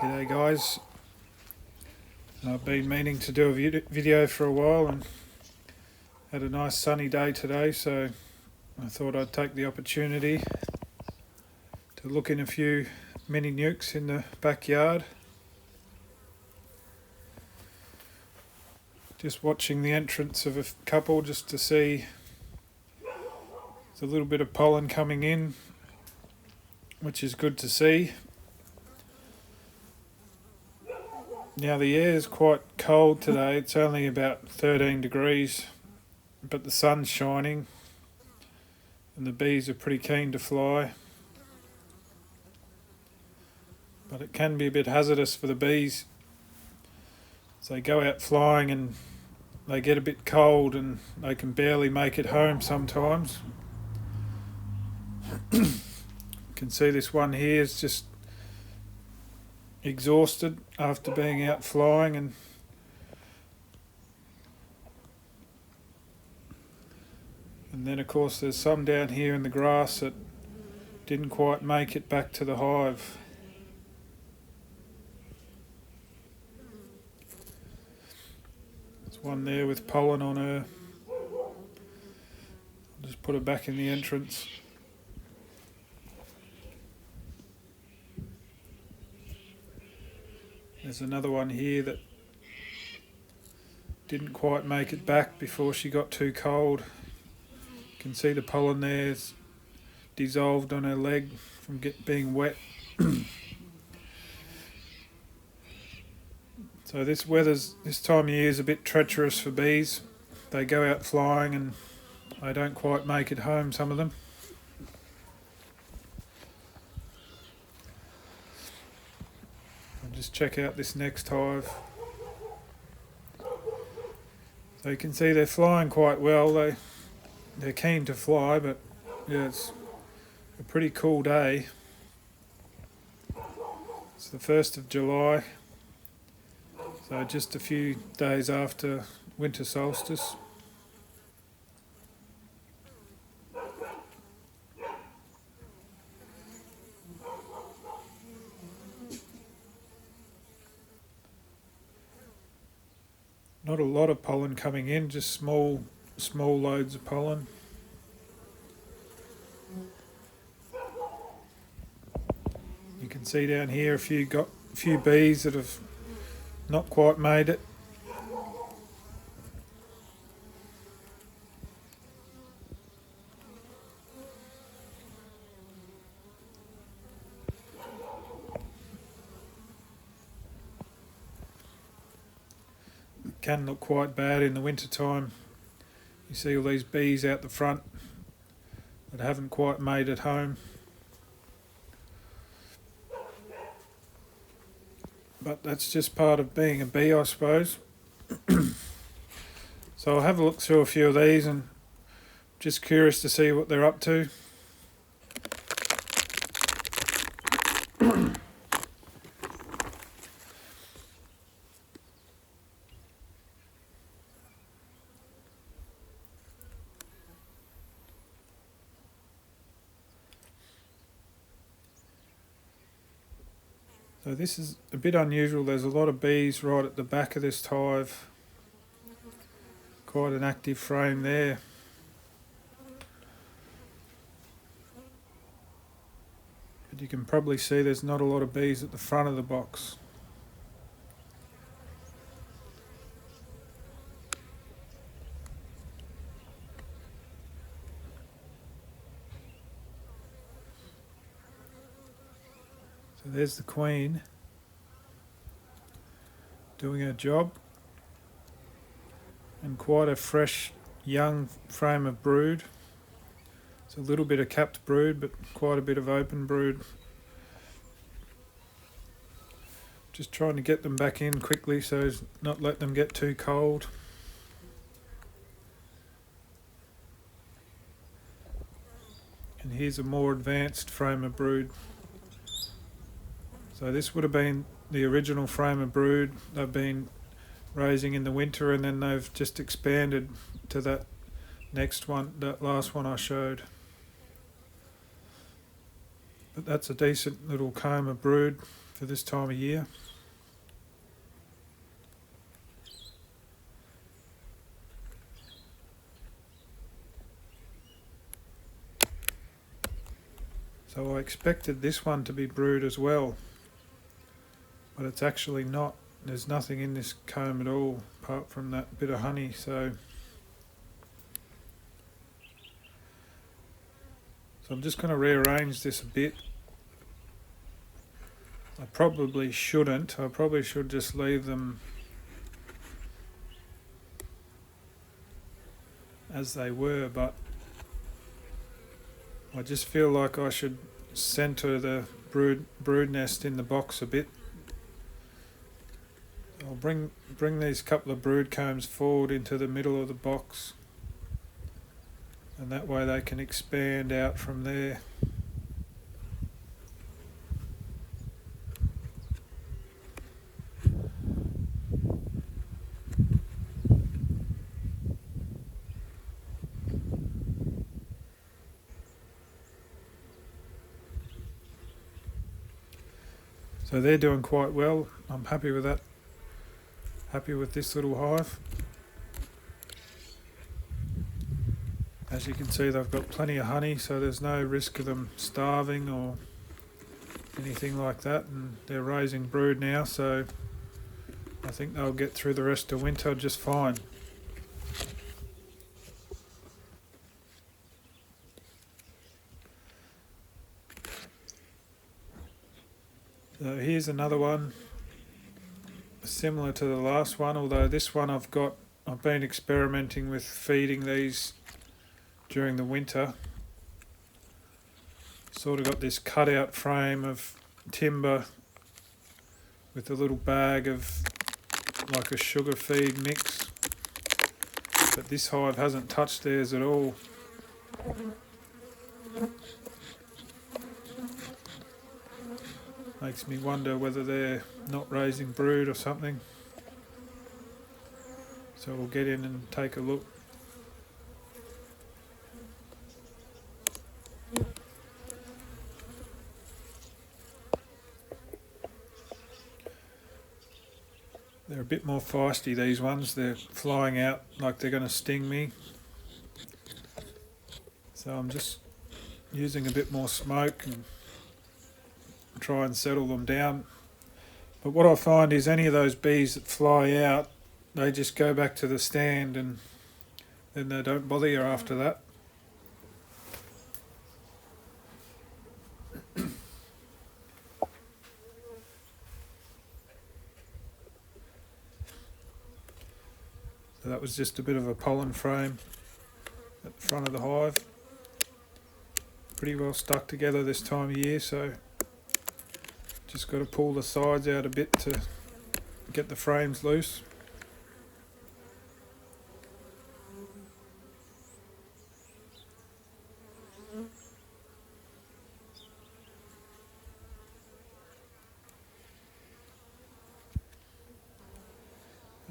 G'day guys, I've been meaning to do a video for a while and had a nice sunny day today, so I thought I'd take the opportunity to look in a few mini nukes in the backyard. Just watching the entrance of a couple just to see there's a little bit of pollen coming in, which is good to see. Now the air is quite cold today, it's only about 13 degrees, but the sun's shining and the bees are pretty keen to fly. But it can be a bit hazardous for the bees. So they go out flying and they get a bit cold and they can barely make it home sometimes. You can see this one here is just exhausted after being out flying, and then of course there's some down here in the grass that didn't quite make it back to the hive. There's one there with pollen on her. I'll just put her back in the entrance. There's another one here that didn't quite make it back before she got too cold. You can see the pollen there is dissolved on her leg from being wet. So this time of year is a bit treacherous for bees. They go out flying and they don't quite make it home, some of them. Just check out this next hive. So you can see they're flying quite well. They're keen to fly, but yeah, it's a pretty cool day. It's the 1st of July, so just a few days after winter solstice. Not a lot of pollen coming in, just small loads of pollen. You can see down here a few bees that have not quite made it. Can look quite bad in the winter time. You see all these bees out the front that haven't quite made it home. But that's just part of being a bee, I suppose. So I'll have a look through a few of these and just curious to see what they're up to. So this is a bit unusual. There's a lot of bees right at the back of this hive. Quite an active frame there. But you can probably see there's not a lot of bees at the front of the box. So there's the queen doing her job, and quite a fresh young frame of brood. It's a little bit of capped brood, but quite a bit of open brood. Just trying to get them back in quickly so as not let them get too cold. And here's a more advanced frame of brood. So this would have been the original frame of brood they've been raising in the winter, and then they've just expanded to that next one, that last one I showed. But that's a decent little comb of brood. for this time of year. So I expected this one to be brood as well, but it's actually not. There's nothing in this comb at all apart from that bit of honey. So I'm just going to rearrange this a bit. I probably shouldn't. I probably should just leave them as they were, but I just feel like I should centre the brood nest in the box a bit. I'll bring these couple of brood combs forward into the middle of the box, and that way they can expand out from there. So they're doing quite well. I'm happy with that. Happy with this little hive. As you can see, they've got plenty of honey, so there's no risk of them starving or anything like that, and they're raising brood now, so I think they'll get through the rest of winter just fine. So here's another one similar to the last one, although this one I've been experimenting with feeding these during the winter. Sort of got this cutout frame of timber with a little bag of like a sugar feed mix, but this hive hasn't touched theirs at all. Makes me wonder whether they're not raising brood or something. So we'll get in and take a look. They're a bit more feisty, these ones. They're flying out like they're going to sting me. So I'm just using a bit more smoke and try and settle them down. But what I find is any of those bees that fly out, they just go back to the stand and then they don't bother you after that. So that was just a bit of a pollen frame at the front of the hive. Pretty well stuck together this time of year, so just got to pull the sides out a bit to get the frames loose.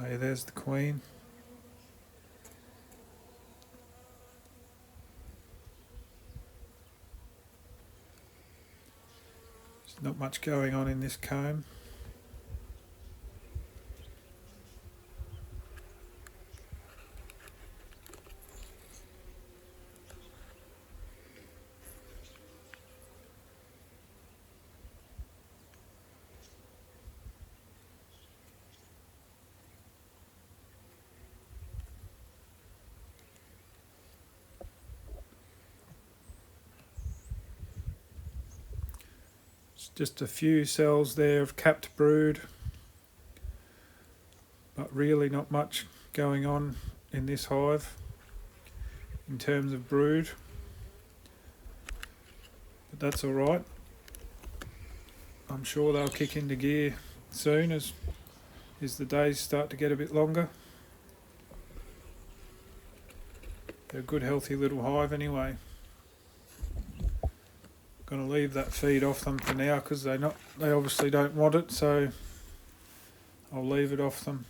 Oh yeah, there's the queen. There's not much going on in this comb. Just a few cells there of capped brood, but really not much going on in this hive in terms of brood, but that's alright. I'm sure they'll kick into gear soon as the days start to get a bit longer. They're a good healthy little hive anyway. Going to leave that feed off them for now because they obviously don't want it, so I'll leave it off them.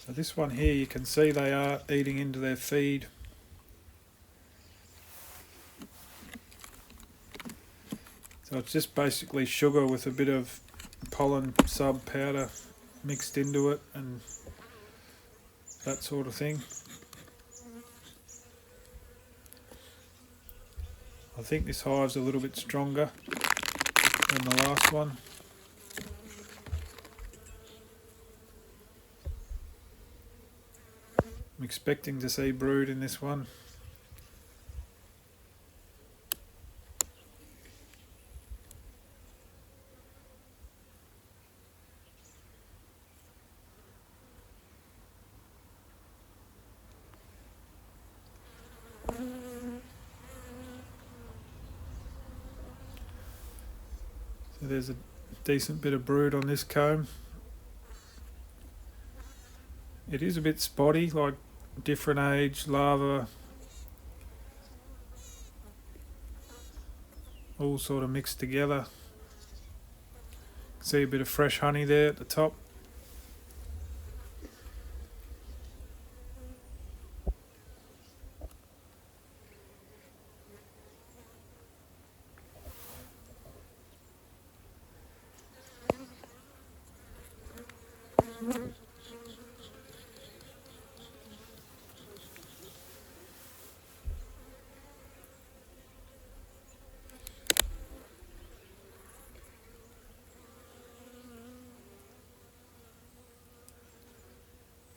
So So this one here, you can see they are eating into their feed. So it's just basically sugar with a bit of pollen sub powder mixed into it and that sort of thing. I think this hive's a little bit stronger than the last one. I'm expecting to see brood in this one. So there's a decent bit of brood on this comb. It is a bit spotty, like different age larvae, all sort of mixed together. See a bit of fresh honey there at the top.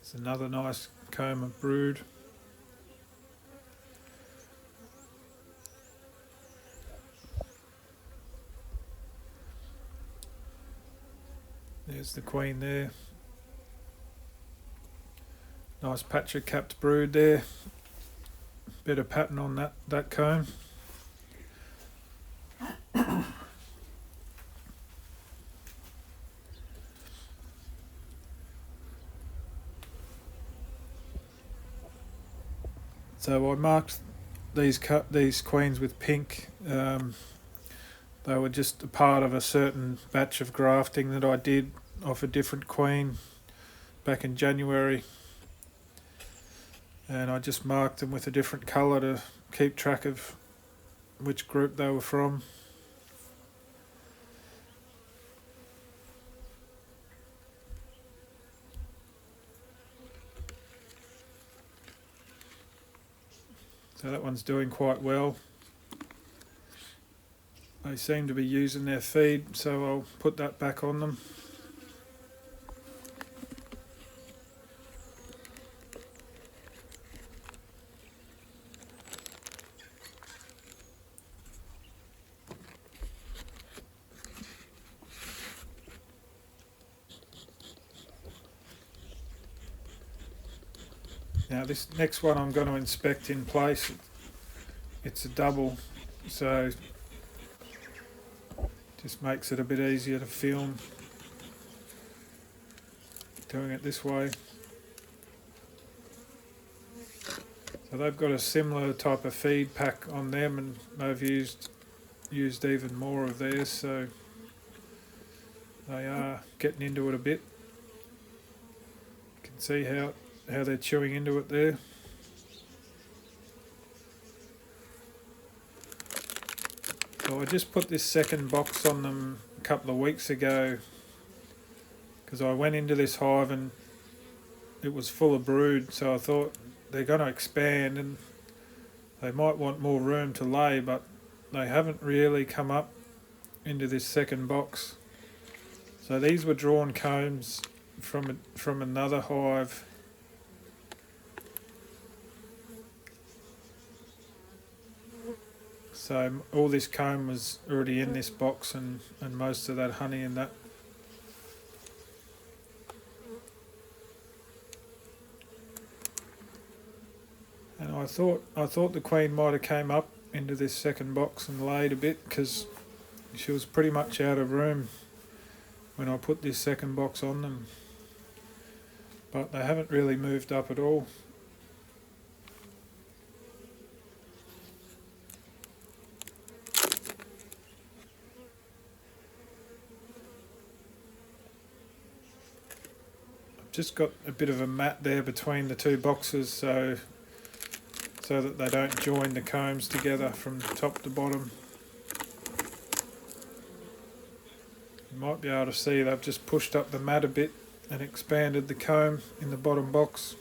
It's another nice comb of brood. There's the queen there. Nice patch of capped brood there. Bit of pattern on that comb. So I marked these queens with pink. They were just a part of a certain batch of grafting that I did off a different queen back in January. And I just marked them with a different colour to keep track of which group they were from. So that one's doing quite well. They seem to be using their feed, so I'll put that back on them. Now this next one I'm going to inspect in place. It's a double, so just makes it a bit easier to film doing it this way. So they've got a similar type of feed pack on them, and they've used even more of theirs, so they are getting into it a bit. You can see how they're chewing into it there. So I just put this second box on them a couple of weeks ago because I went into this hive and it was full of brood, so I thought they're going to expand and they might want more room to lay, but they haven't really come up into this second box. So these were drawn combs from another hive. So all this comb was already in this box and most of that honey in that. And I thought the queen might have came up into this second box and laid a bit because she was pretty much out of room when I put this second box on them. But they haven't really moved up at all. just got a bit of a mat there between the two boxes so that they don't join the combs together from top to bottom. You might be able to see they've just pushed up the mat a bit and expanded the comb in the bottom box.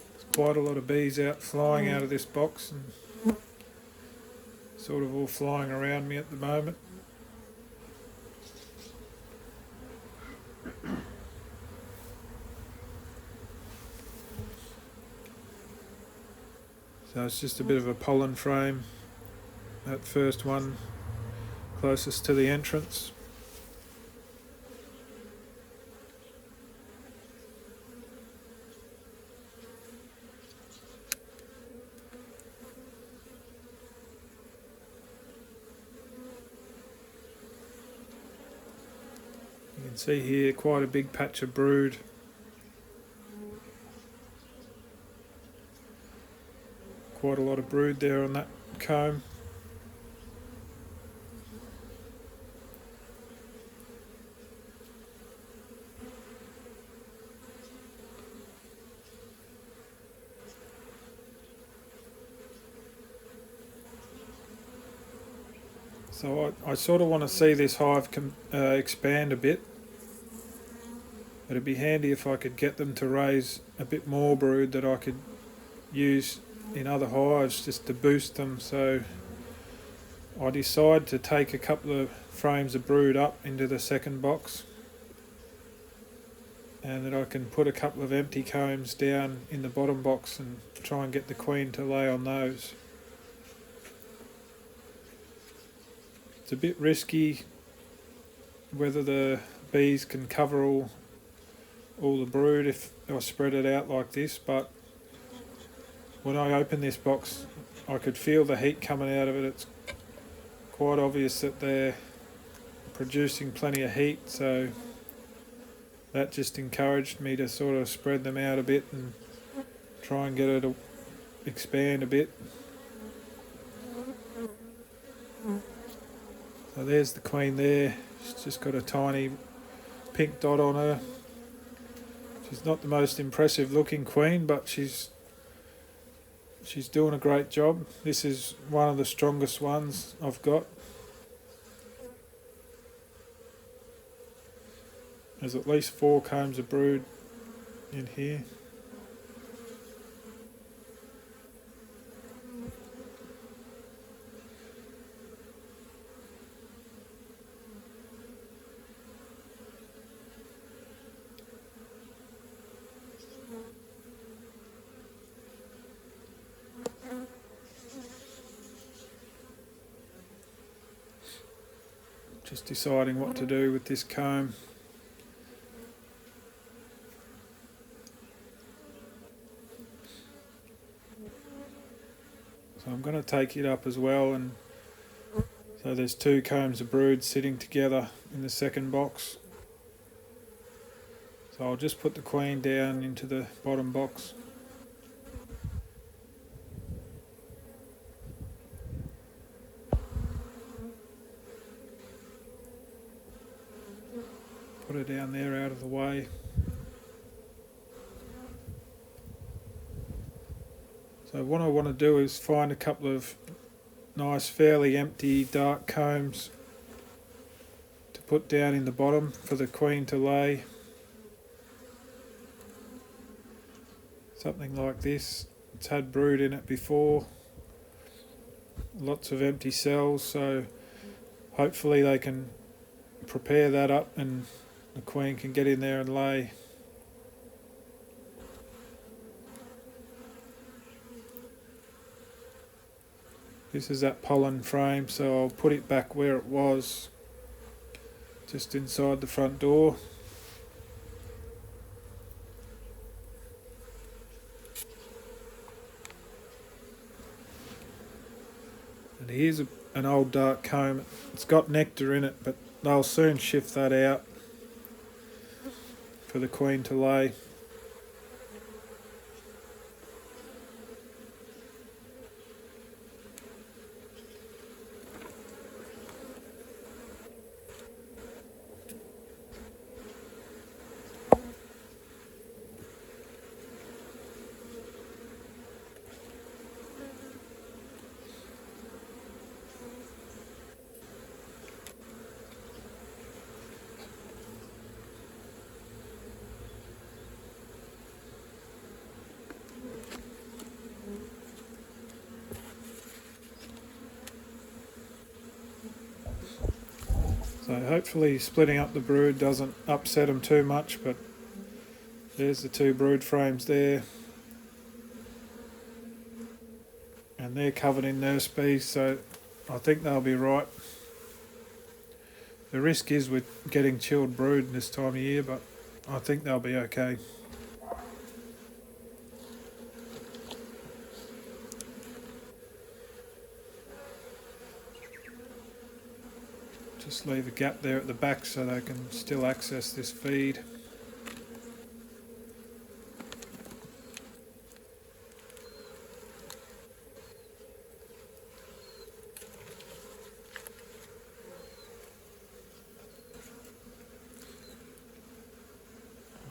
There's quite a lot of bees flying out of this box, and sort of all flying around me at the moment. So it's just a bit of a pollen frame, that first one closest to the entrance. You can see here quite a big patch of brood. Quite a lot of brood there on that comb. So I sort of want to see this hive expand a bit. It'd be handy if I could get them to raise a bit more brood that I could use in other hives just to boost them. So I decide to take a couple of frames of brood up into the second box, and that I can put a couple of empty combs down in the bottom box and try and get the queen to lay on those. It's a bit risky whether the bees can cover all the brood if I spread it out like this, but when I open this box I could feel the heat coming out of it. It's quite obvious that they're producing plenty of heat, so that just encouraged me to sort of spread them out a bit and try and get her to expand a bit. So there's the queen there. She's just got a tiny pink dot on her. She's not the most impressive looking queen, but she's doing a great job. This is one of the strongest ones I've got. There's at least 4 combs of brood in here. Just deciding what to do with this comb. So I'm going to take it up as well, and so there's 2 combs of brood sitting together in the second box. So I'll just put the queen down into the bottom box. Put her down there out of the way. So what I want to do is find a couple of nice, fairly empty, dark combs to put down in the bottom for the queen to lay. Something like this. It's had brood in it before. Lots of empty cells, so hopefully they can prepare that up and the queen can get in there and lay. This is that pollen frame, so I'll put it back where it was, just inside the front door. And here's an old dark comb. It's got nectar in it, but they'll soon shift that out for the queen to lay. So hopefully splitting up the brood doesn't upset them too much, but there's the two brood frames there. And they're covered in nurse bees, so I think they'll be right. The risk is with getting chilled brood this time of year, but I think they'll be okay. Just leave a gap there at the back so they can still access this feed.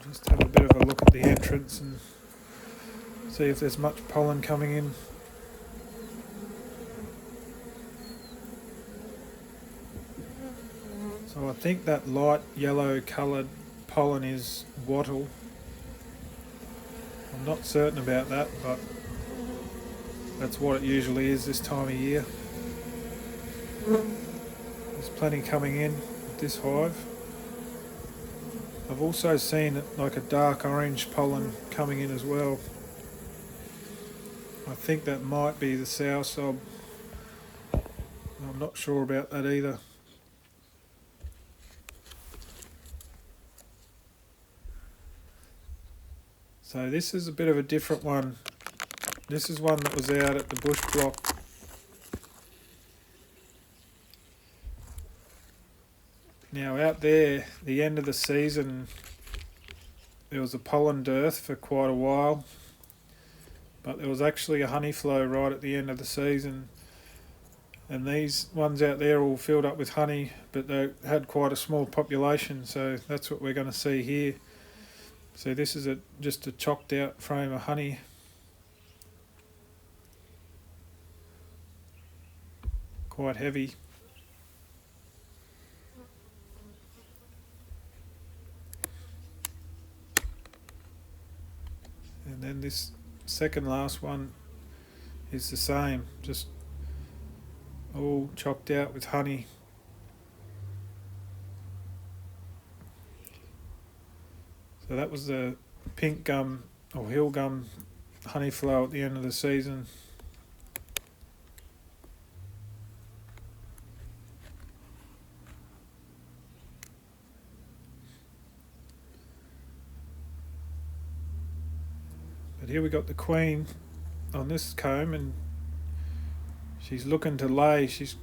Just have a bit of a look at the entrance and see if there's much pollen coming in. So I think that light yellow coloured pollen is wattle. I'm not certain about that, but that's what it usually is this time of year. There's plenty coming in with this hive. I've also seen like a dark orange pollen coming in as well. I think that might be the soursop. I'm not sure about that either. So this is a bit of a different one. This is one that was out at the bush block. Now out there, the end of the season, there was a pollen dearth for quite a while, but there was actually a honey flow right at the end of the season, and these ones out there all filled up with honey, but they had quite a small population, so that's what we're going to see here. So this is just a chocked out frame of honey. Quite heavy. And then this second last one is the same, just all chocked out with honey. So that was the pink gum or hill gum honey flow at the end of the season. But here we got the queen on this comb, and she's looking to lay. She's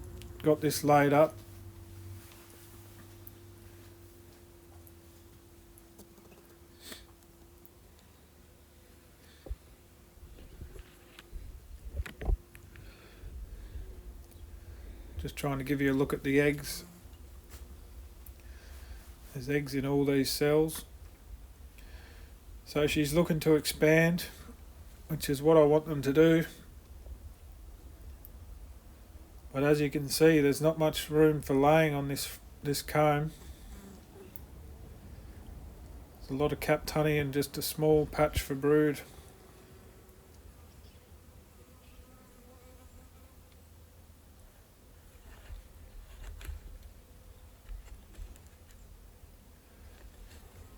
got this laid up. Just trying to give you a look at the eggs. There's eggs in all these cells. So she's looking to expand, which is what I want them to do. But as you can see, there's not much room for laying on this comb. There's a lot of capped honey and just a small patch for brood.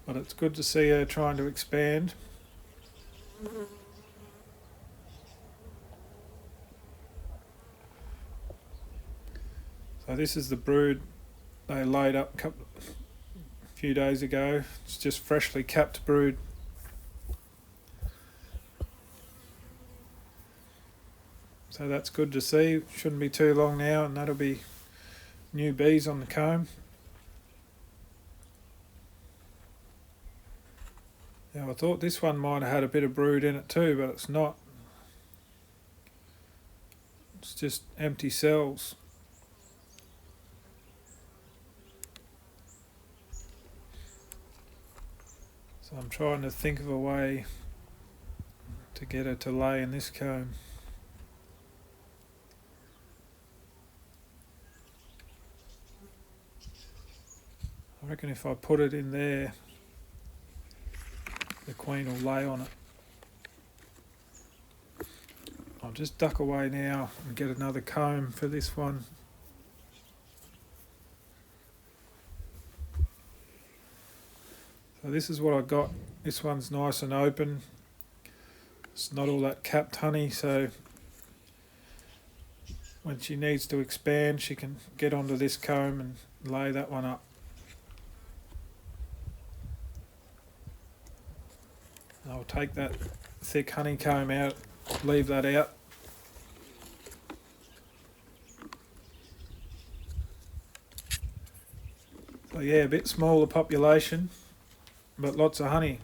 But it's good to see her trying to expand. So this is the brood they laid up a few days ago. It's just freshly capped brood. So that's good to see. Shouldn't be too long now, and that'll be new bees on the comb. Now I thought this one might have had a bit of brood in it too, but it's not. It's just empty cells. So I'm trying to think of a way to get her to lay in this comb. I reckon if I put it in there, the queen will lay on it. I'll just duck away now and get another comb for this one. So this is what I got. This one's nice and open. It's not all that capped honey, so when she needs to expand, she can get onto this comb and lay that one up. I'll take that thick honeycomb out, leave that out. So yeah, a bit smaller population, but lots of honey.